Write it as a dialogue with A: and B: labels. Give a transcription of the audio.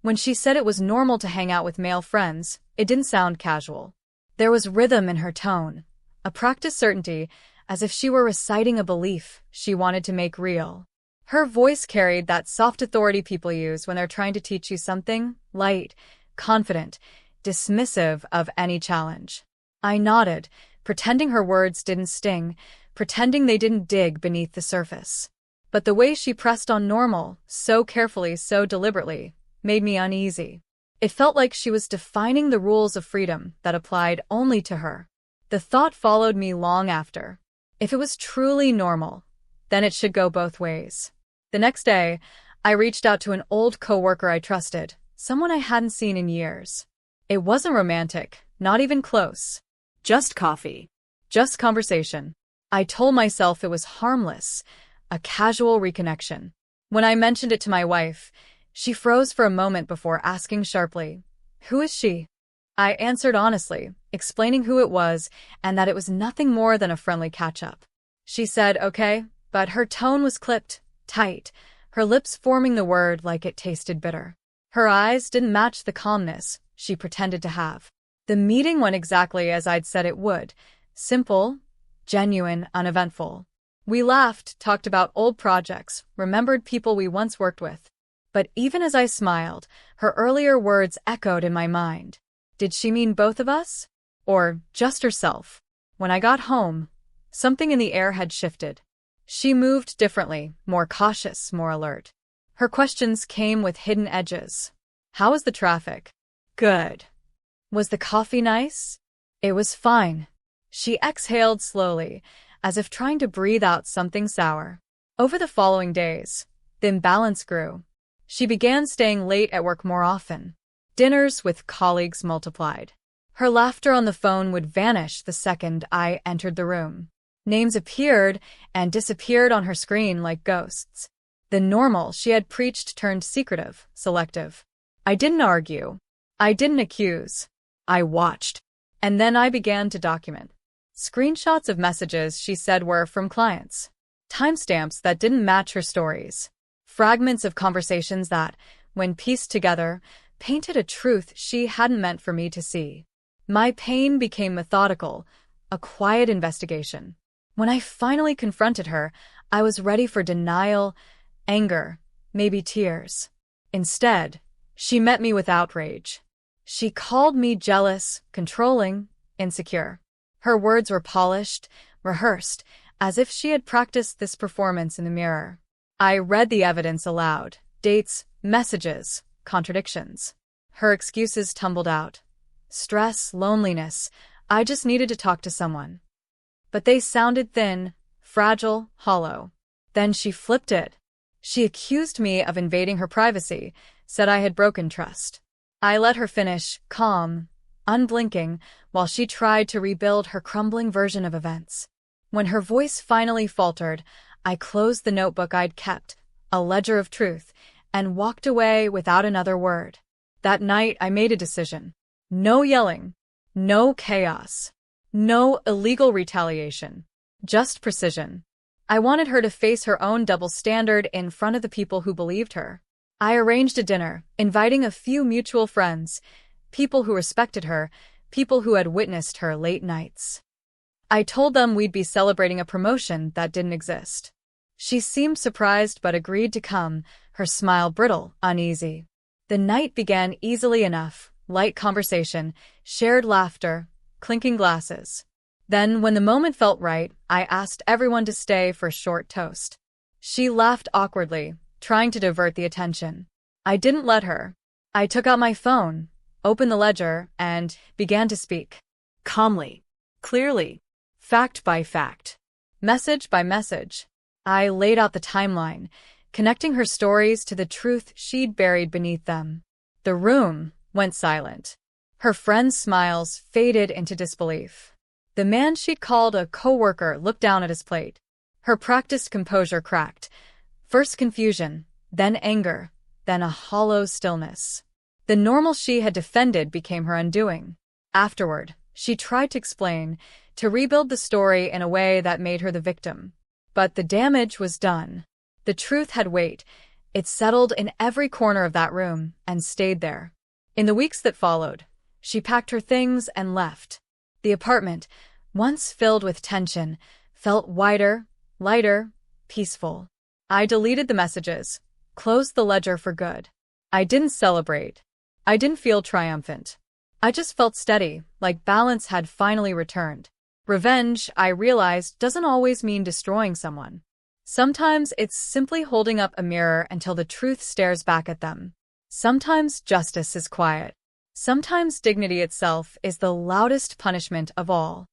A: When she said it was normal to hang out with male friends, it didn't sound casual. There was rhythm in her tone, a practiced certainty, as if she were reciting a belief she wanted to make real. Her voice carried that soft authority people use when they're trying to teach you something, light, confident, dismissive of any challenge. I nodded, pretending her words didn't sting, pretending they didn't dig beneath the surface. But the way she pressed on normal, so carefully, so deliberately, made me uneasy. It felt like she was defining the rules of freedom that applied only to her. The thought followed me long after. If it was truly normal, then it should go both ways. The next day, I reached out to an old coworker I trusted, someone I hadn't seen in years. It wasn't romantic, not even close. Just coffee. Just conversation. I told myself it was harmless, a casual reconnection. When I mentioned it to my wife, she froze for a moment before asking sharply, "Who is she?" I answered honestly, explaining who it was and that it was nothing more than a friendly catch-up. She said, "Okay," but her tone was clipped, tight, her lips forming the word like it tasted bitter. Her eyes didn't match the calmness she pretended to have. The meeting went exactly as I'd said it would. Simple, genuine, uneventful. We laughed, talked about old projects, remembered people we once worked with. But even as I smiled, her earlier words echoed in my mind. Did she mean both of us? Or just herself? When I got home, something in the air had shifted. She moved differently, more cautious, more alert. Her questions came with hidden edges. How was the traffic? Good. Was the coffee nice? It was fine. She exhaled slowly, as if trying to breathe out something sour. Over the following days, the imbalance grew. She began staying late at work more often. Dinners with colleagues multiplied. Her laughter on the phone would vanish the second I entered the room. Names appeared and disappeared on her screen like ghosts. The normal she had preached turned secretive, selective. I didn't argue. I didn't accuse. I watched. And then I began to document. Screenshots of messages she said were from clients. Timestamps that didn't match her stories. Fragments of conversations that, when pieced together, painted a truth she hadn't meant for me to see. My pain became methodical, a quiet investigation. When I finally confronted her, I was ready for denial, anger, maybe tears. Instead, she met me with outrage. She called me jealous, controlling, insecure. Her words were polished, rehearsed, as if she had practiced this performance in the mirror. I read the evidence aloud. Dates, messages, contradictions. Her excuses tumbled out. Stress, loneliness. I just needed to talk to someone. But they sounded thin, fragile, hollow. Then she flipped it. She accused me of invading her privacy, said I had broken trust. I let her finish, calm, unblinking, while she tried to rebuild her crumbling version of events. When her voice finally faltered, I closed the notebook I'd kept, a ledger of truth, and walked away without another word. That night, I made a decision. No yelling. No chaos. No illegal retaliation. Just precision. I wanted her to face her own double standard in front of the people who believed her. I arranged a dinner, inviting a few mutual friends, people who respected her, people who had witnessed her late nights. I told them we'd be celebrating a promotion that didn't exist. She seemed surprised but agreed to come, her smile brittle, uneasy. The night began easily enough, light conversation, shared laughter, clinking glasses. Then, when the moment felt right, I asked everyone to stay for a short toast. She laughed awkwardly, trying to divert the attention. I didn't let her. I took out my phone, opened the ledger, and began to speak. Calmly, clearly, fact by fact, message by message. I laid out the timeline, connecting her stories to the truth she'd buried beneath them. The room went silent. Her friends' smiles faded into disbelief. The man she'd called a coworker looked down at his plate. Her practiced composure cracked. First confusion, then anger, then a hollow stillness. The normal she had defended became her undoing. Afterward, she tried to explain, to rebuild the story in a way that made her the victim. But the damage was done. The truth had weight. It settled in every corner of that room and stayed there. In the weeks that followed, she packed her things and left. The apartment, once filled with tension, felt wider, lighter, peaceful. I deleted the messages, closed the ledger for good. I didn't celebrate. I didn't feel triumphant. I just felt steady, like balance had finally returned. Revenge, I realized, doesn't always mean destroying someone. Sometimes it's simply holding up a mirror until the truth stares back at them. Sometimes justice is quiet. Sometimes dignity itself is the loudest punishment of all.